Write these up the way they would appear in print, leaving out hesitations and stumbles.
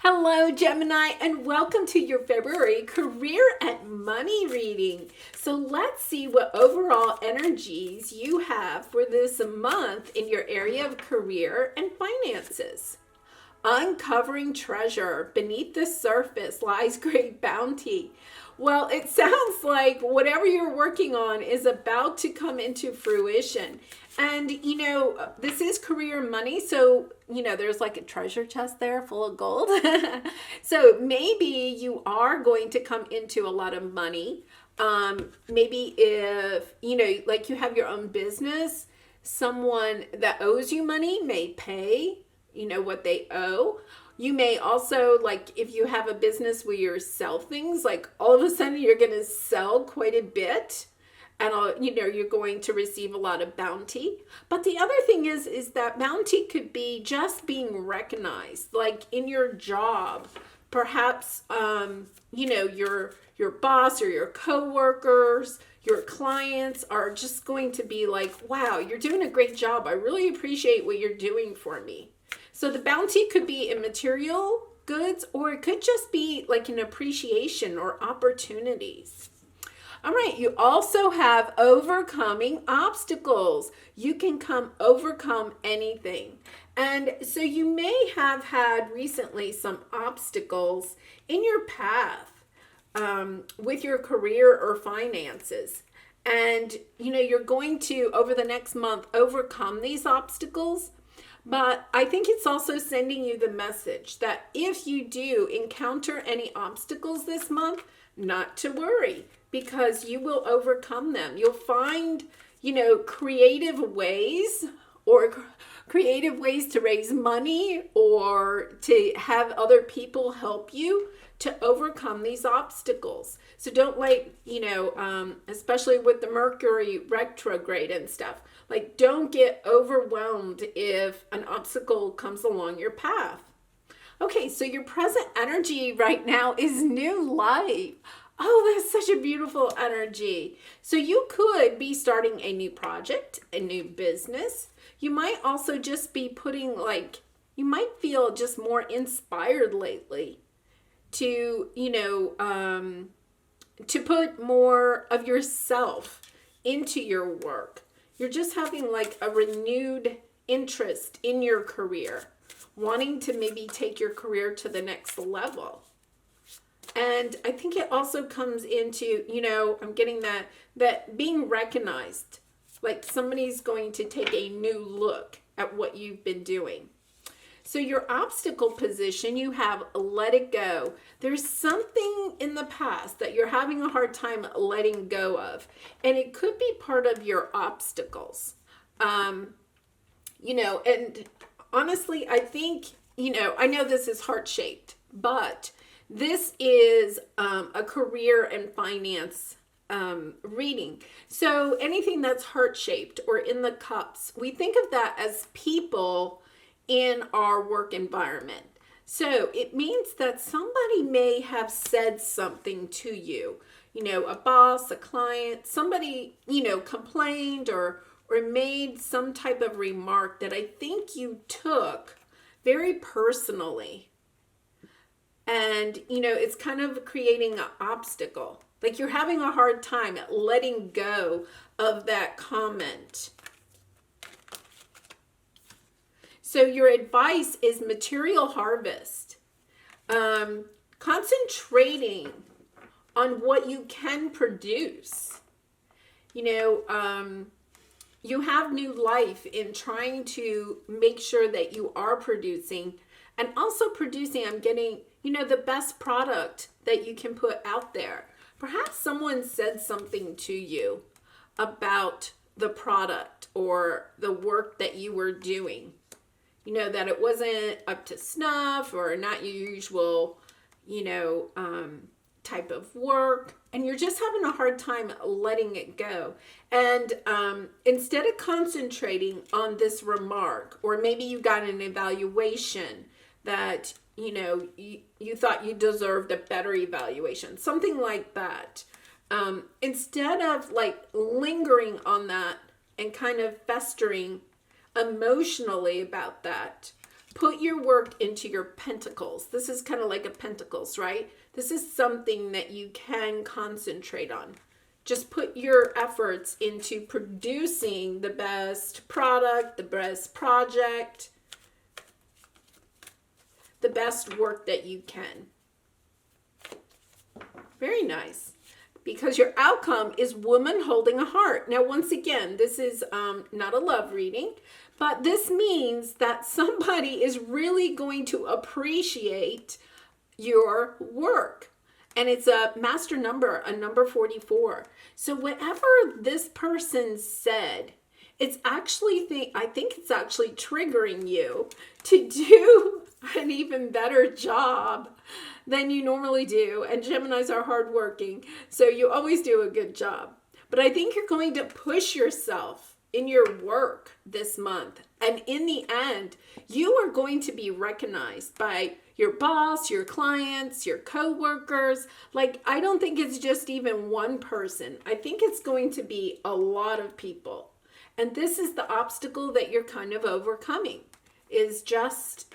Hello, Gemini, and welcome to your February career and money reading. So let's see what overall energies you have for this month in your area of career and finances. Uncovering treasure. Beneath the surface lies great bounty. Well, it sounds like whatever you're working on is about to come into fruition. And, this is career money. So, there's like a treasure chest there full of gold. So maybe you are going to come into a lot of money. Maybe if, like you have your own business, someone that owes you money may pay what they owe. You may also, like, if you have a business where you sell things, like all of a sudden you're going to sell quite a bit, and you're going to receive a lot of bounty. But the other thing is that bounty could be just being recognized, like in your job. Perhaps your boss or your coworkers, your clients are just going to be like, wow, you're doing a great job. I really appreciate what you're doing for me. So the bounty could be in material goods, or it could just be like an appreciation or opportunities. All right, you also have overcoming obstacles. You can overcome anything. And so you may have had recently some obstacles in your path with your career or finances. And, you're going to, over the next month, overcome these obstacles. But I think it's also sending you the message that if you do encounter any obstacles this month, not to worry, because you will overcome them. You'll find, creative ways to raise money or to have other people help you to overcome these obstacles. So don't especially with the Mercury retrograde and stuff, like don't get overwhelmed if an obstacle comes along your path. Okay, so your present energy right now is new life. Oh, that's such a beautiful energy. So you could be starting a new project, a new business. You might also just be you might feel just more inspired lately to, to put more of yourself into your work. You're just having like a renewed interest in your career, wanting to maybe take your career to the next level. And I think it also comes into, I'm getting that being recognized, like somebody's going to take a new look at what you've been doing. So your obstacle position, you have let it go. There's something in the past that you're having a hard time letting go of. And it could be part of your obstacles. And honestly, I think, I know this is heart-shaped, but this is a career and finance reading. So anything that's heart-shaped or in the cups, we think of that as people in our work environment. So it means that somebody may have said something to you, a boss, a client, somebody, complained or made some type of remark that I think you took very personally. And, it's kind of creating an obstacle. Like you're having a hard time at letting go of that comment. So your advice is material harvest. Concentrating on what you can produce. You have new life in trying to make sure that you are producing, and also producing, I'm getting, the best product that you can put out there. Perhaps someone said something to you about the product or the work that you were doing. That it wasn't up to snuff or not your usual, type of work. And you're just having a hard time letting it go. And instead of concentrating on this remark, or maybe you got an evaluation that, you thought you deserved a better evaluation, something like that. Instead of like lingering on that and kind of festering emotionally about that, put your work into your pentacles. This is kind of like a pentacles, right? This is something that you can concentrate on. Just put your efforts into producing the best product, the best project, the best work that you can. Very nice. Because your outcome is woman holding a heart. Now, once again, this is not a love reading, but this means that somebody is really going to appreciate your work. And it's a master number, a number 44. So whatever this person said, it's actually, I think it's actually triggering you to do an even better job than you normally do. And Geminis are hardworking, so you always do a good job. But I think you're going to push yourself in your work this month. And in the end, you are going to be recognized by your boss, your clients, your coworkers. Like, I don't think it's just even one person. I think it's going to be a lot of people. And this is the obstacle that you're kind of overcoming, is just,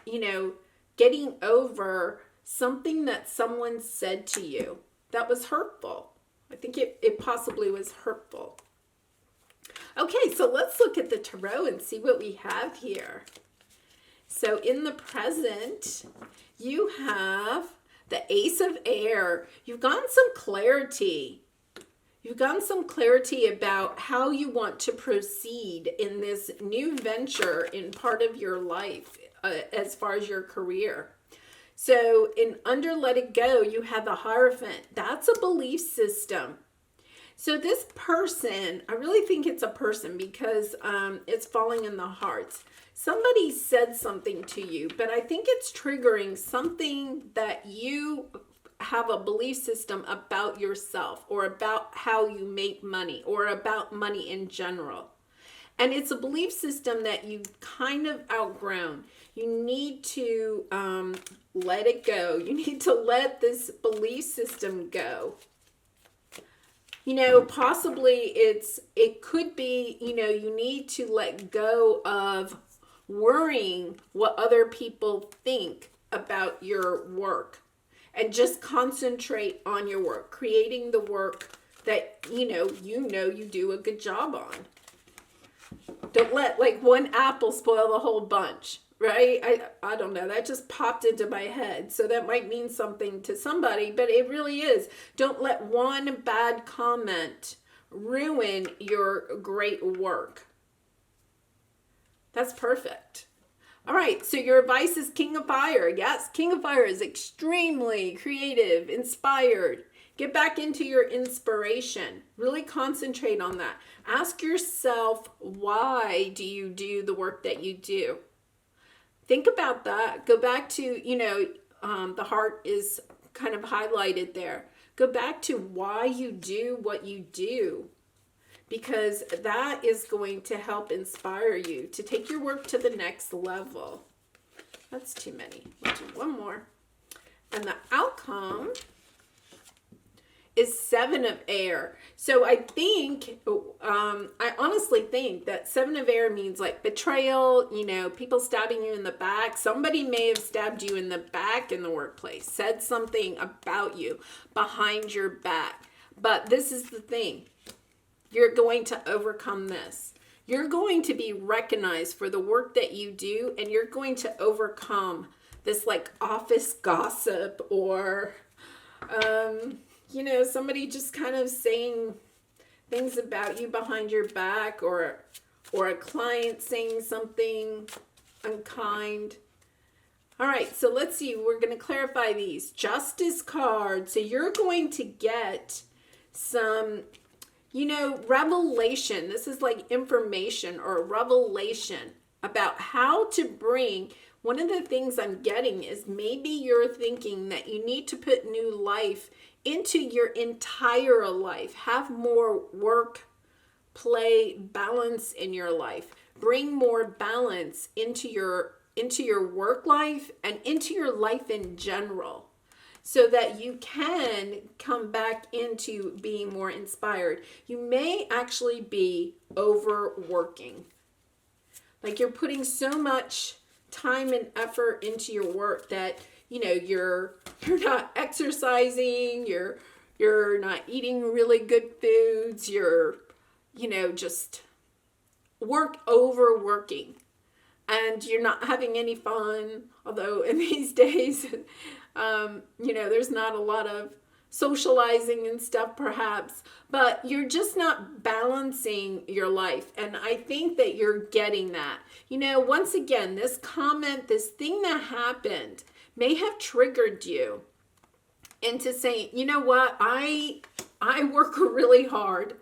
getting over something that someone said to you that was hurtful. I think it possibly was hurtful. Okay, so let's look at the tarot and see what we have here. So in the present, you have the Ace of Air. You've gotten some clarity. You've gotten some clarity about how you want to proceed in this new venture in part of your life as far as your career. So in Under Let It Go, you have the Hierophant. That's a belief system. So this person, I really think it's a person because it's falling in the hearts. Somebody said something to you, but I think it's triggering something that you have a belief system about yourself or about how you make money or about money in general. And it's a belief system that you've kind of outgrown. You need to let it go. You need to let this belief system go. Possibly it could be, you need to let go of worrying what other people think about your work and just concentrate on your work, creating the work that, you do a good job on. Don't let one apple spoil the whole bunch, right? I don't know. That just popped into my head. So that might mean something to somebody, but it really is. Don't let one bad comment ruin your great work. That's perfect. All right, so your advice is King of Fire. Yes, King of Fire is extremely creative, inspired. Get back into your inspiration. Really concentrate on that. Ask yourself, why do you do the work that you do? Think about that. Go back to, the heart is kind of highlighted there. Go back to why you do what you do, because that is going to help inspire you to take your work to the next level. That's too many. We'll do one more. And the outcome is 7 of Air. So I think, I honestly think that 7 of Air means like betrayal, people stabbing you in the back. Somebody may have stabbed you in the back in the workplace, said something about you behind your back. But this is the thing. You're going to overcome this. You're going to be recognized for the work that you do, and you're going to overcome this office gossip or, somebody just kind of saying things about you behind your back, or a client saying something unkind. All right, so let's see. We're going to clarify these. Justice card. So you're going to get some, revelation. This is like information or revelation about how to bring. One of the things I'm getting is maybe you're thinking that you need to put new life into your entire life. Have more work, play, balance in your life. Bring more balance into your work life and into your life in general, so that you can come back into being more inspired. You may actually be overworking. Like you're putting so much time and effort into your work, that, you know, you're not exercising, you're not eating really good foods, you're, you know, just overworking, and you're not having any fun. Although in these days, you know, there's not a lot of socializing and stuff perhaps, but you're just not balancing your life. And I think that you're getting that. You know, once again, this comment, this thing that happened may have triggered you into saying, you know what, I work really hard.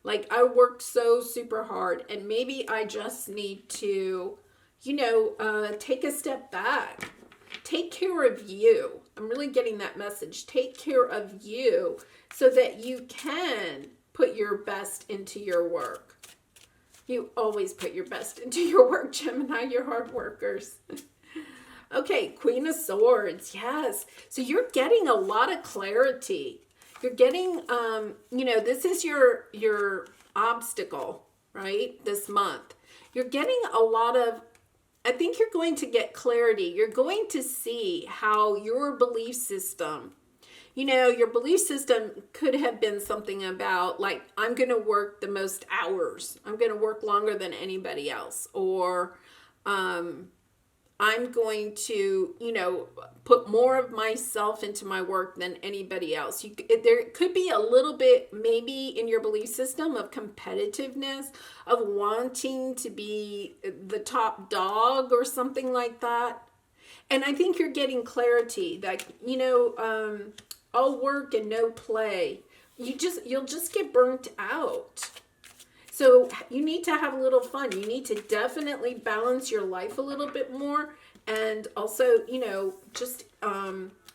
Like, I work so super hard, and maybe I just need to, you know, take a step back. Take care of you. I'm really getting that message. Take care of you so that you can put your best into your work. You always put your best into your work, Gemini. You're hard workers. Okay, Queen of Swords. Yes. So you're getting a lot of clarity. You're getting, you know, this is your obstacle, right? This month. You're getting a lot of, I think you're going to get clarity. You're going to see how your belief system, you know, your belief system could have been something about, like, I'm going to work the most hours. I'm going to work longer than anybody else. Or I'm going to, you know, put more of myself into my work than anybody else. There could be a little bit, maybe, in your belief system of competitiveness, of wanting to be the top dog or something like that. And I think you're getting clarity that, you know, all work and no play. You'll just get burnt out. So you need to have a little fun. You need to definitely balance your life a little bit more. And also, you know, just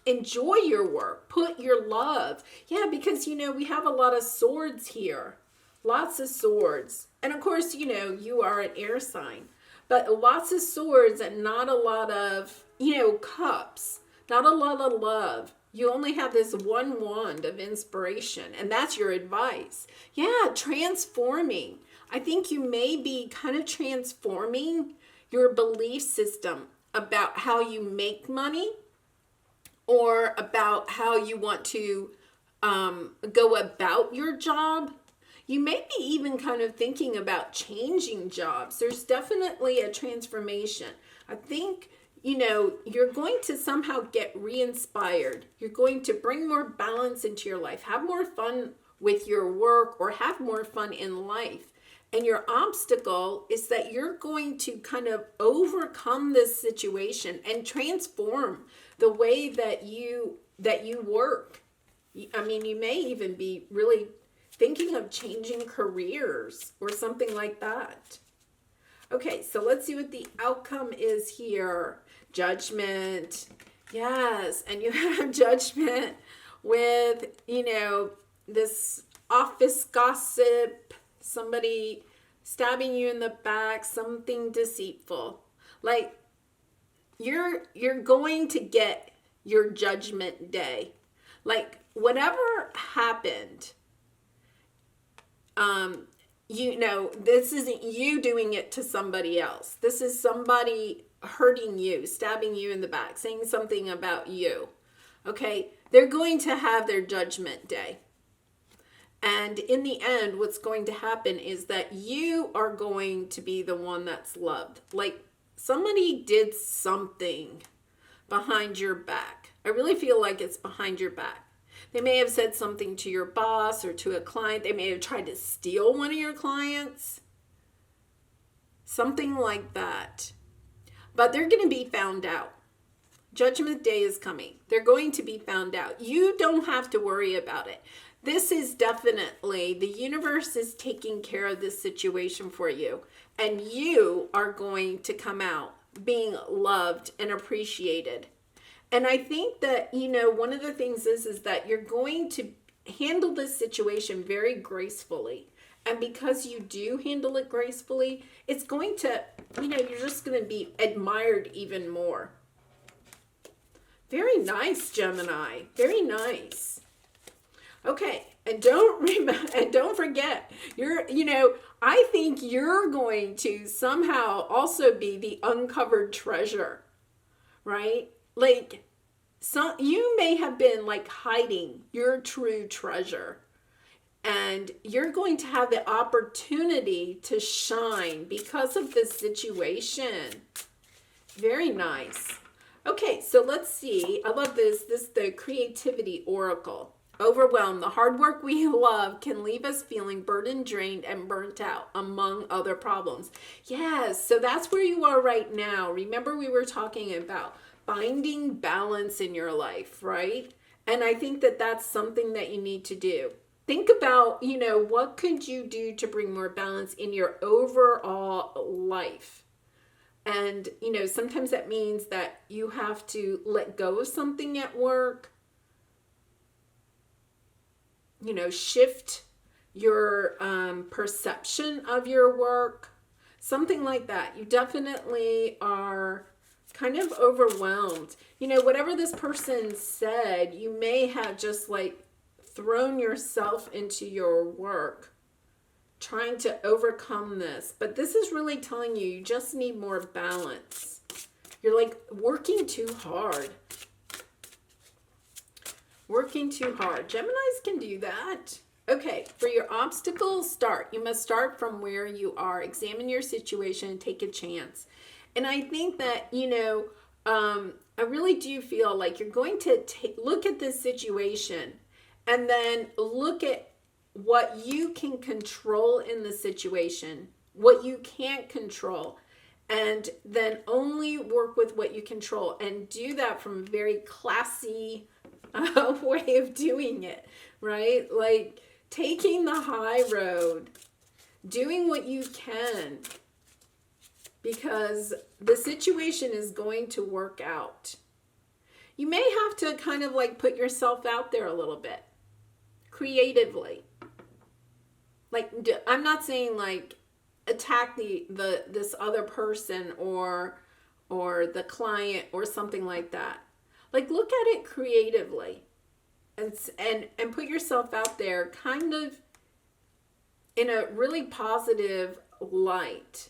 enjoy your work. Put your love. Yeah, because, you know, we have a lot of swords here. Lots of swords. And of course, you know, you are an air sign. But lots of swords and not a lot of, you know, cups. Not a lot of love. You only have this one wand of inspiration, and that's your advice. Yeah, transforming. I think you may be kind of transforming your belief system about how you make money, or about how you want to go about your job. You may be even kind of thinking about changing jobs. There's definitely a transformation. I think, you know, you're going to somehow get re-inspired. You're going to bring more balance into your life, have more fun with your work, or have more fun in life. And your obstacle is that you're going to kind of overcome this situation and transform the way that you work. I mean, you may even be really thinking of changing careers or something like that. Okay, so let's see what the outcome is here. Judgment. Yes, and you have judgment with, you know, this office gossip, somebody stabbing you in the back, something deceitful. Like, you're going to get your judgment day. Like, whatever happened, you know, this isn't you doing it to somebody else. This is somebody hurting you, stabbing you in the back, saying something about you. Okay? They're going to have their judgment day. And in the end, what's going to happen is that you are going to be the one that's loved. Like, somebody did something behind your back. I really feel like it's behind your back. They may have said something to your boss or to a client. They may have tried to steal one of your clients. Something like that. But they're going to be found out. Judgment Day is coming. They're going to be found out. You don't have to worry about it. This is definitely, the universe is taking care of this situation for you. And you are going to come out being loved and appreciated. And I think that, you know, one of the things is that you're going to handle this situation very gracefully. And because you do handle it gracefully, it's going to, you know, you're just going to be admired even more. Very nice, Gemini. Very nice. Okay, and don't forget, I think you're going to somehow also be the uncovered treasure, right? Like you may have been like hiding your true treasure, and you're going to have the opportunity to shine because of this situation. Very nice. Okay, so let's see. I love this. This is the creativity oracle. Overwhelmed. The hard work we love can leave us feeling burdened, drained, and burnt out, among other problems. Yes, so that's where you are right now. Remember, we were talking about finding balance in your life, right? And I think that that's something that you need to do. Think about, what could you do to bring more balance in your overall life? And, sometimes that means that you have to let go of something at work, shift your perception of your work, something like that. You definitely are kind of overwhelmed. Whatever this person said, you may have just like thrown yourself into your work trying to overcome this. But this is really telling you just need more balance. You're like working too hard. Working too hard. Geminis can do that. Okay, for your obstacles, start. You must start from where you are. Examine your situation and take a chance. And I think that, I really do feel like you're going to look at this situation and then look at what you can control in the situation, what you can't control, and then only work with what you control, and do that from a very classy way of doing it, right? Like taking the high road, doing what you can, because the situation is going to work out. You may have to kind of like put yourself out there a little bit creatively. Like, I'm not saying like attack this other person or the client or something like that. Like, look at it creatively and put yourself out there kind of in a really positive light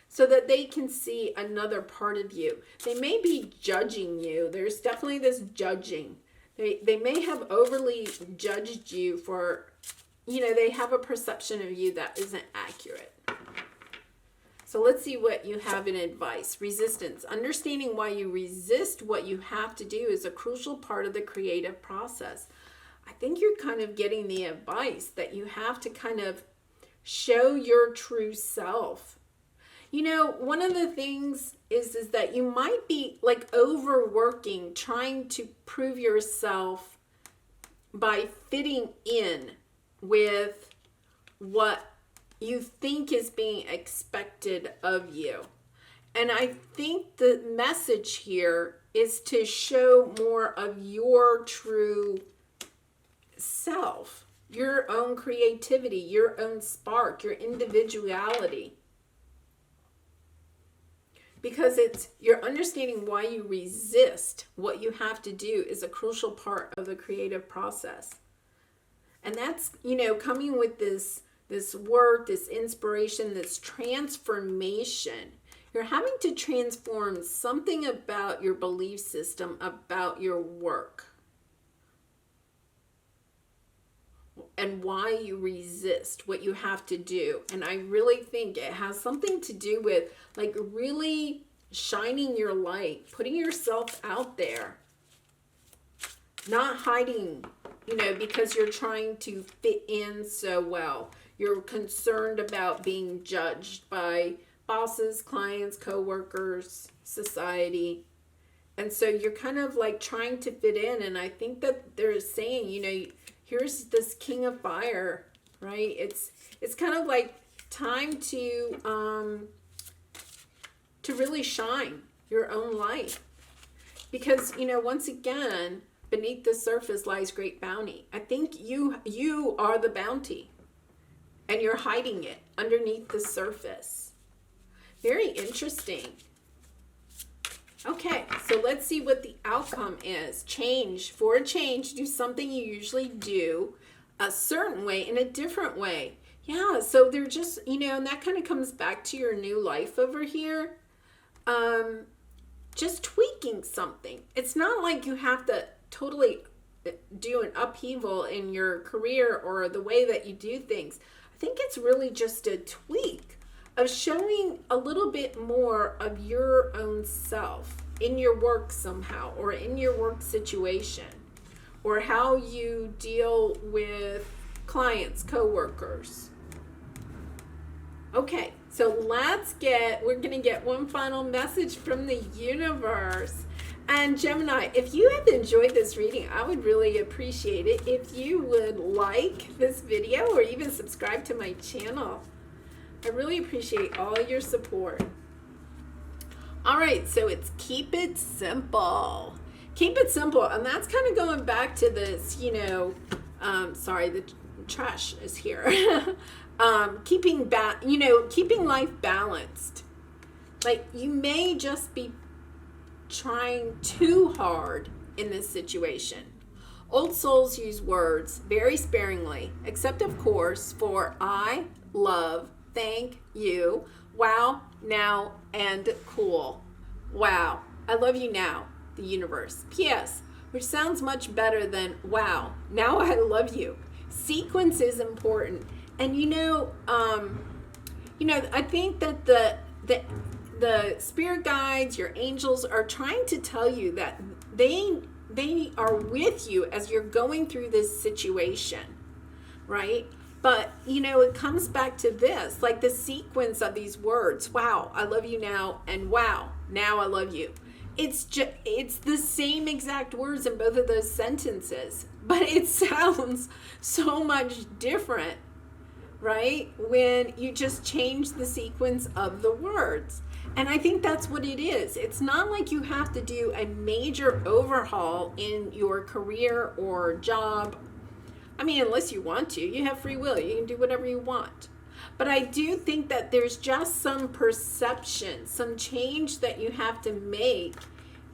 so that they can see another part of you. They may be judging you. There's definitely this judging. They may have overly judged you for, they have a perception of you that isn't accurate. So let's see what you have in advice. Resistance. Understanding why you resist what you have to do is a crucial part of the creative process. I think you're kind of getting the advice that you have to kind of show your true self. One of the things is that you might be like overworking, trying to prove yourself by fitting in with what you think is being expected of you. And I think the message here is to show more of your true self, your own creativity, your own spark, your individuality. Because you're understanding why you resist what you have to do is a crucial part of the creative process. And that's, coming with this work, this inspiration, this transformation. You're having to transform something about your belief system, about your work, and why you resist what you have to do. And I really think it has something to do with like really shining your light, putting yourself out there, not hiding, because you're trying to fit in so well. You're concerned about being judged by bosses, clients, coworkers, society. And so you're kind of like trying to fit in. And I think that they're saying, here's this king of fire, right? It's kind of like time to really shine your own light. Because, once again, beneath the surface lies great bounty. I think you are the bounty. And you're hiding it underneath the surface. Very interesting. Okay, so let's see what the outcome is. Change. For a change, do something you usually do a certain way in a different way. Yeah, so they're just, and that kind of comes back to your new life over here. Just tweaking something. It's not like you have to totally do an upheaval in your career or the way that you do things. I think it's really just a tweak of showing a little bit more of your own self in your work somehow, or in your work situation, or how you deal with clients, coworkers. Okay, so we're going to get one final message from the universe. And Gemini, if you have enjoyed this reading, I would really appreciate it if you would like this video or even subscribe to my channel. I really appreciate all your support. All right, so it's keep it simple. Keep it simple, and that's kind of going back to this, sorry, the trash is here. Keeping life balanced. Like, you may just be trying too hard in this situation. Old souls use words very sparingly, except of course for I, love, thank you, wow, now, and cool. Wow, I love you now, the universe. P.S., which sounds much better than wow, now I love you. Sequence is important. And I think that the spirit guides, your angels, are trying to tell you that they are with you as you're going through this situation, right? But, it comes back to this, like the sequence of these words. Wow, I love you now, and wow, now I love you. It's the same exact words in both of those sentences, but it sounds so much different, right? When you just change the sequence of the words. And I think that's what it is. It's not like you have to do a major overhaul in your career or job. I mean, unless you want to. You have free will. You can do whatever you want. But I do think that there's just some perception, some change that you have to make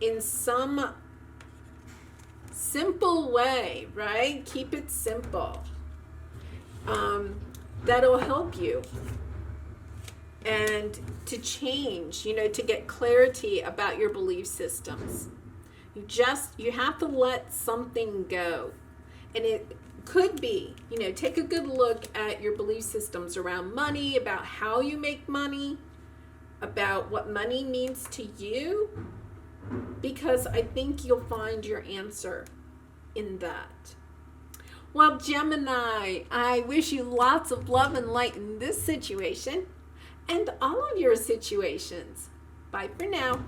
in some simple way, right? Keep it simple. That'll help you. And to change, to get clarity about your belief systems. You have to let something go. And it could be, take a good look at your belief systems around money, about how you make money, about what money means to you, because I think you'll find your answer in that. Well, Gemini, I wish you lots of love and light in this situation and all of your situations. Bye for now.